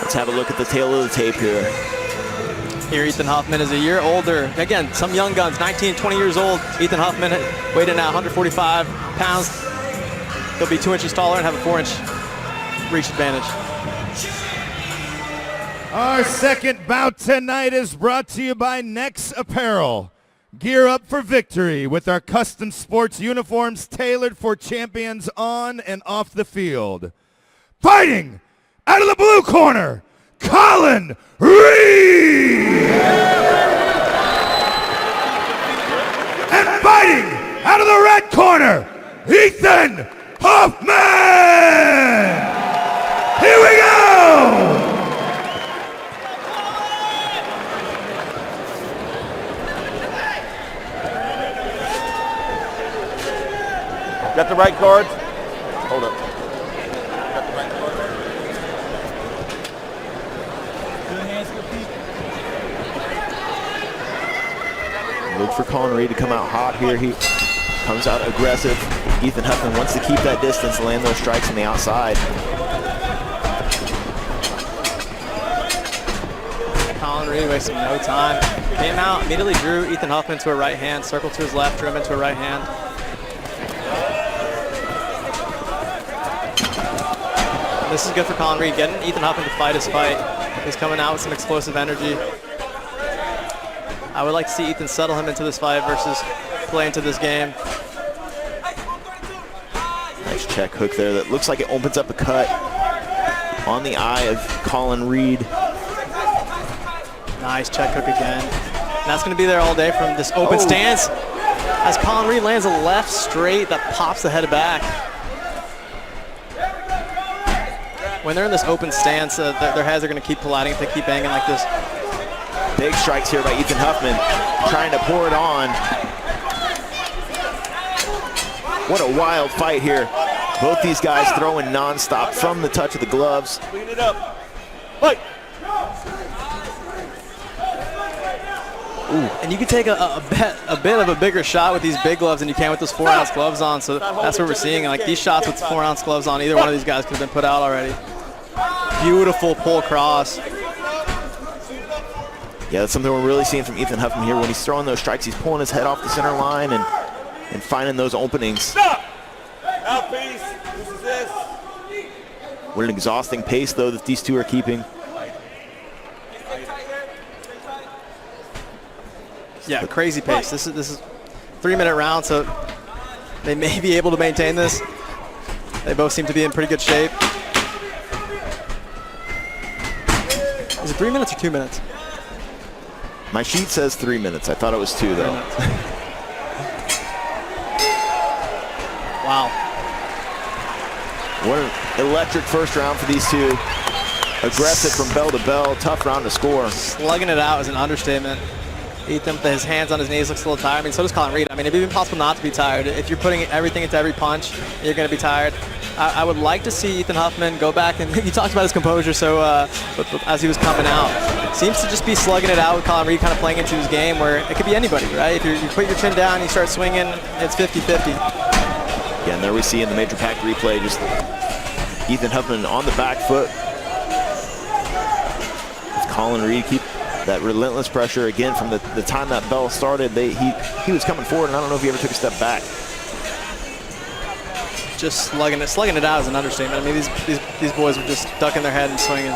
Let's have a look at the tail of the tape here. Here, Ethan Huffman is a year older. Again, some young guns, 19, 20 years old. Ethan Huffman weighed in at 145 pounds. He'll be 2 inches taller and have a 4-inch reach advantage. Our second bout tonight is brought to you by Nex Apparel. Gear up for victory with our custom sports uniforms tailored for champions on and off the field. Fighting out of the blue corner, Colin Reed! And fighting out of the red corner, Ethan Huffman! Here we go! Got the right cards? Hold up. Got the right cards? Look for Colin Reed to come out hot here. He comes out aggressive. Ethan Huffman wants to keep that distance and land those strikes on the outside. Colin Reed wasting no time. Came out, immediately drew Ethan Huffman to a right hand, circled to his left, drew him into a right hand. This is good for Colin Reed, getting Ethan Huffman to fight his fight. He's coming out with some explosive energy. I would like to see Ethan settle him into this fight versus play into this game. Nice check hook there that looks like it opens up a cut on the eye of Colin Reed. Nice check hook again. And that's going to be there all day from this open stance. As Colin Reed lands a left straight that pops the head back. When they're in this open stance, their heads are going to keep colliding if they keep banging like this. Big strikes here by Ethan Huffman, trying to pour it on. What a wild fight here. Both these guys throwing nonstop from the touch of the gloves. Clean it up. Fight. Ooh. And you can take a bit of a bigger shot with these big gloves than you can with those 4-ounce gloves on. So that's what we're seeing. Like these shots with 4-ounce gloves on, either one of these guys could have been put out already. Beautiful pull cross. Yeah, that's something we're really seeing from Ethan Huffman here. When he's throwing those strikes, he's pulling his head off the center line and finding those openings. Stop. Out, please. This is this. What an exhausting pace, though, that these two are keeping. Yeah, crazy pace. This is 3-minute round, so they may be able to maintain this. They both seem to be in pretty good shape. Is it 3 minutes or 2 minutes? My sheet says 3 minutes. I thought it was 2, though. Wow. What an electric first round for these two. Aggressive from bell to bell. Tough round to score. Slugging it out is an understatement. Ethan with his hands on his knees looks a little tired. I mean, so does Colin Reed. I mean, it'd be impossible not to be tired. If you're putting everything into every punch, you're going to be tired. I would like to see Ethan Huffman go back, and he talked about his composure, so as he was coming out. Seems to just be slugging it out with Colin Reed, kind of playing into his game where it could be anybody, right? If you put your chin down, you start swinging, it's 50-50. Yeah, and there we see in the Major Pack replay just Ethan Huffman on the back foot. With Colin Reed keep that relentless pressure again from the time that bell started. He was coming forward, and I don't know if he ever took a step back. Just slugging it out is an understatement. I mean, these boys were just ducking their head and swinging.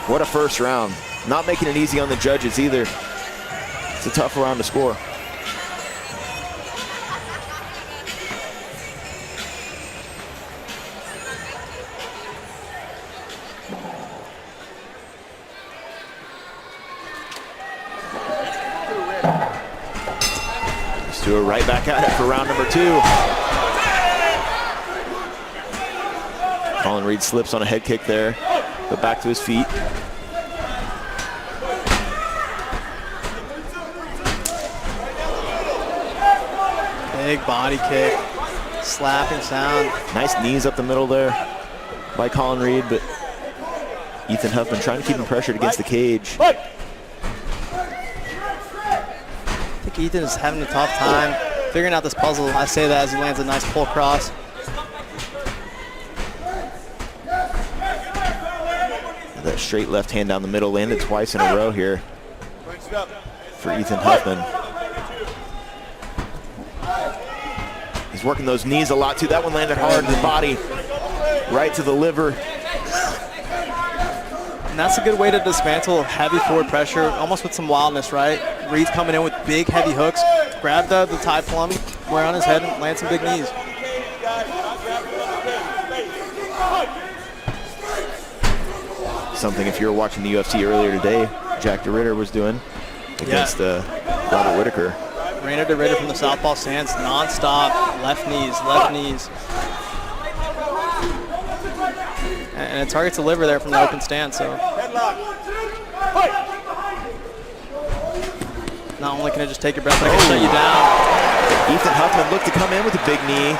What a first round. Not making it easy on the judges either. It's a tough round to score. Let's do it right back at it for round number 2. Colin Reed slips on a head kick there, but back to his feet. Big body kick, slapping sound. Nice knees up the middle there by Colin Reed, but Ethan Huffman trying to keep him pressured against the cage. I think Ethan is having a tough time figuring out this puzzle. I say that as he lands a nice pull cross. That straight left hand down the middle, landed twice in a row here for Ethan Huffman. He's working those knees a lot too. That one landed hard in the body, right to the liver. And that's a good way to dismantle heavy forward pressure, almost with some wildness, right? Reed's coming in with big, heavy hooks. Grab the tie plum, wear on his head, and land some big knees. Something, if you were watching the UFC earlier today, Jack DeRitter was doing against Robert Whitaker. Rainer DeRitter from the southpaw stance, non-stop, left knees, left knees. And it targets the liver there from the open stance, so. Not only can it just take your breath, but it can shut you down. Ethan Huffman looked to come in with a big knee,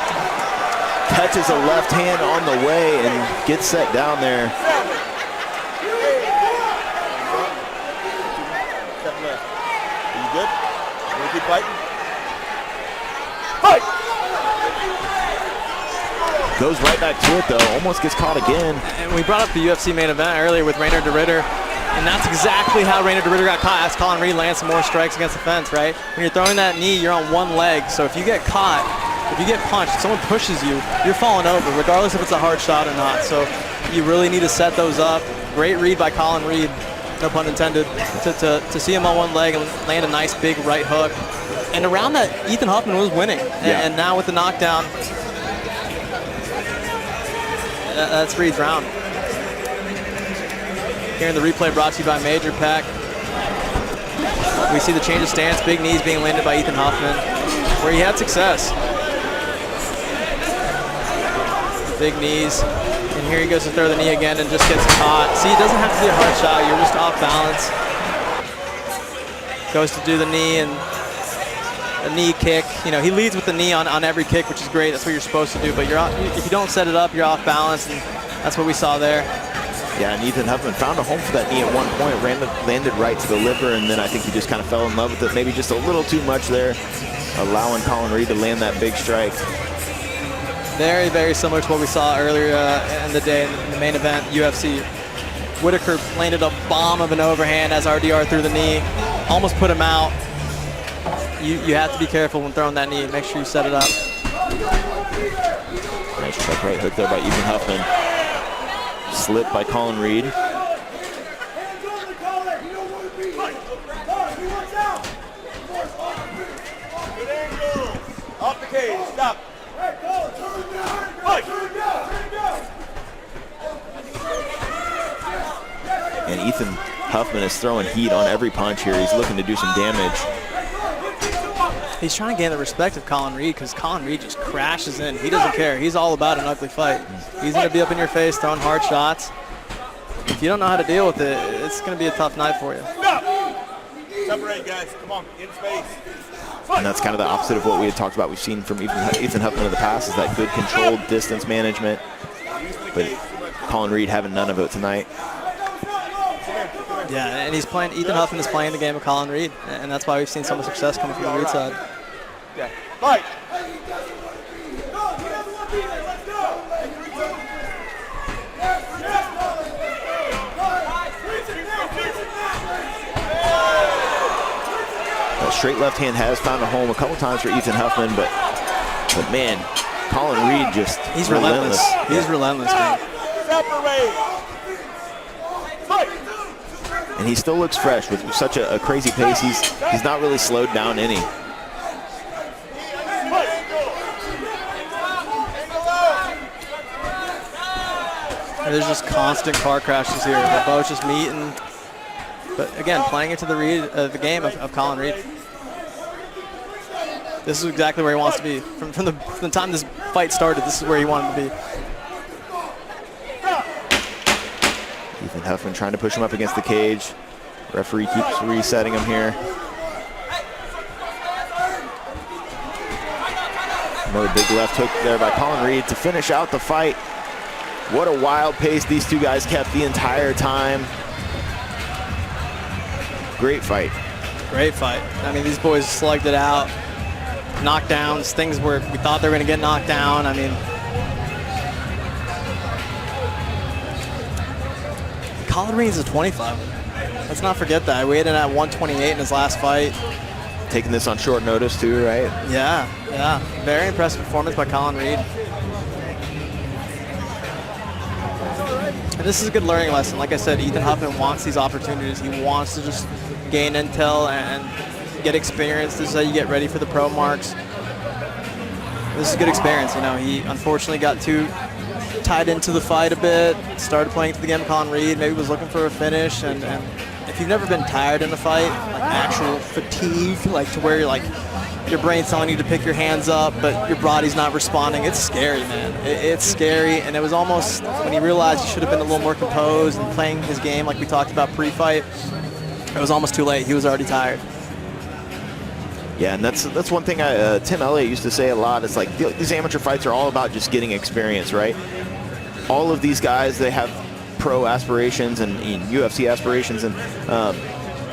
catches a left hand on the way and gets set down there. Good? You want to keep fighting? Fight! Goes right back to it though, almost gets caught again. And we brought up the UFC main event earlier with Rainer DeRitter, and that's exactly how Rainer DeRitter got caught as Colin Reed lands some more strikes against the fence, right? When you're throwing that knee, you're on one leg, so if you get caught, if you get punched, someone pushes you, you're falling over, regardless if it's a hard shot or not. So you really need to set those up. Great read by Colin Reed, no pun intended, to see him on one leg and land a nice big right hook. And around that, Ethan Huffman was winning. And now with the knockdown, that's Reed's round. Here in the replay brought to you by Major Pack. We see the change of stance, big knees being landed by Ethan Huffman, where he had success. Big knees. And here he goes to throw the knee again and just gets caught. See, it doesn't have to be a hard shot. You're just off balance. Goes to do the knee and a knee kick. You know, he leads with the knee on every kick, which is great. That's what you're supposed to do. But if you don't set it up, you're off balance, and that's what we saw there. Yeah, and Ethan Huffman found a home for that knee at one point, landed right to the liver, and then I think he just kind of fell in love with it. Maybe just a little too much there, allowing Colin Reed to land that big strike. Very, very similar to what we saw earlier in the day in the main event, UFC. Whitaker landed a bomb of an overhand as RDR threw the knee, almost put him out. You have to be careful when throwing that knee. Make sure you set it up. Nice check right hook there by Ethan Huffman. Slip by Colin Reed. Off the cage, stop. And Ethan Huffman is throwing heat on every punch here. He's looking to do some damage. He's trying to gain the respect of Colin Reed because Colin Reed just crashes in. He doesn't care. He's all about an ugly fight. He's going to be up in your face throwing hard shots. If you don't know how to deal with it, it's going to be a tough night for you. Separate, guys. Come on, in space. And that's kind of the opposite of what we had talked about. We've seen from Ethan Huffman in the past is that good controlled distance management. But Colin Reed having none of it tonight. Yeah, and Ethan Huffman is playing the game of Colin Reed, and that's why we've seen so much success coming from the Reed side. Yeah. Fight. That straight left hand has found a home a couple times for Ethan Huffman, but man, Colin Reed just he's relentless. He's relentless, man. Separate. And he still looks fresh with such a crazy pace. He's not really slowed down any. There's just constant car crashes here. The boat's just meeting. But again, playing into the game of Colin Reed. This is exactly where he wants to be. From the time this fight started, this is where he wanted to be. Ethan Huffman trying to push him up against the cage. Referee keeps resetting him here. Another big left hook there by Colin Reed to finish out the fight. What a wild pace these two guys kept the entire time. Great fight. Great fight. I mean, these boys slugged it out. Knockdowns, things where we thought they were going to get knocked down. I mean, Colin Reed's a 25. Let's not forget that. We had in at 128 in his last fight. Taking this on short notice too, right? Yeah. Very impressive performance by Colin Reed. And this is a good learning lesson. Like I said, Ethan Huffman wants these opportunities. He wants to just gain intel and get experience. This is how you get ready for the pro marks. This is a good experience. You know, he unfortunately got too tied into the fight a bit, started playing to the game of Colin Reed, maybe was looking for a finish, and if you've never been tired in a fight, like actual fatigue, like to where you're like, your brain's telling you to pick your hands up, but your body's not responding, it's scary, man. It's scary, and it was almost, when he realized he should have been a little more composed and playing his game like we talked about pre-fight, it was almost too late. He was already tired. Yeah, and that's one thing Tim Elliott used to say a lot. It's like these amateur fights are all about just getting experience, right? All of these guys, they have pro aspirations and UFC aspirations, and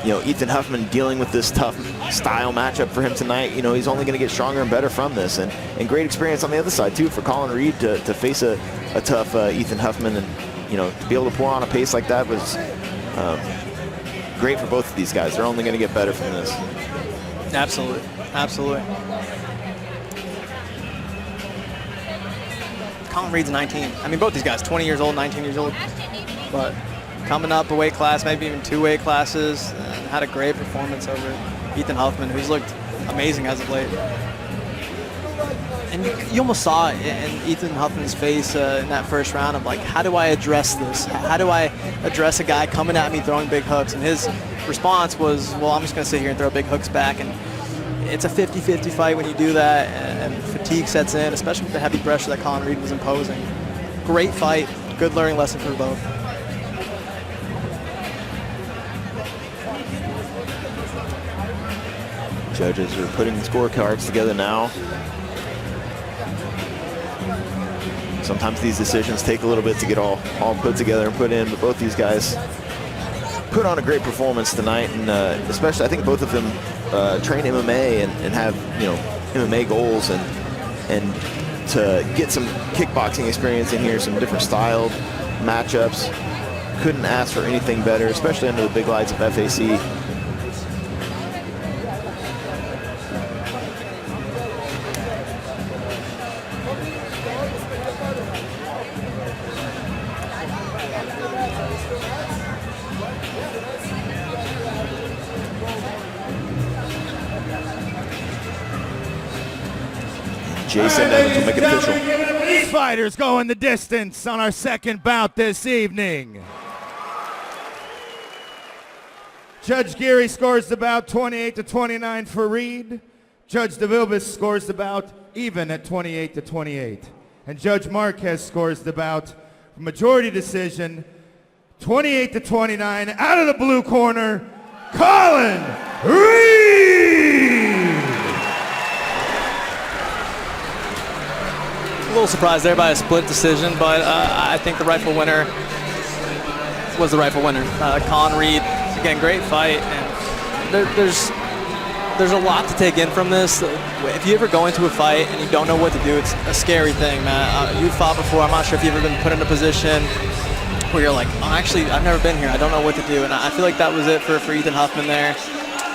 you know, Ethan Huffman dealing with this tough style matchup for him tonight. You know, he's only going to get stronger and better from this, and great experience on the other side too for Colin Reed to face a tough Ethan Huffman, and you know, to be able to pour on a pace like that was great for both of these guys. They're only going to get better from this. Absolutely. Colin Reed's 19. I mean, both these guys, 20 years old, 19 years old, but coming up a weight class, maybe even 2 weight classes, and had a great performance over Ethan Huffman, who's looked amazing as of late. And you almost saw it in Ethan Huffman's face in that first round of like, how do I address this? How do I address a guy coming at me throwing big hooks? And his response was, well, I'm just going to sit here and throw big hooks back. And it's a 50-50 fight when you do that, and fatigue sets in, especially with the heavy pressure that Colin Reed was imposing. Great fight, good learning lesson for both. Judges are putting scorecards together now. Sometimes these decisions take a little bit to get all put together and put in, but both these guys put on a great performance tonight, and especially I think both of them train MMA and have, you know, MMA goals, and to get some kickboxing experience in here, some different style matchups. Couldn't ask for anything better, especially under the big lights of FAC. Jason Evans will make it official. These fighters going the distance on our second bout this evening. Judge Geary scores the bout 28-29 for Reed. Judge DeVilbiss scores the bout even at 28-28. And Judge Marquez scores the bout majority decision 28-29. Out of the blue corner, Colin Reed! A little surprised there by a split decision, but I think the rightful winner was the rightful winner. Colin Reed, again, great fight, and there's a lot to take in from this. If you ever go into a fight and you don't know what to do, it's a scary thing, man. You've fought before. I'm not sure if you've ever been put in a position where you're like, oh, actually, I've never been here. I don't know what to do, and I feel like that was it for Ethan Huffman there.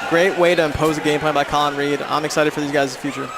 Great way to impose a game plan by Colin Reed. I'm excited for these guys' future.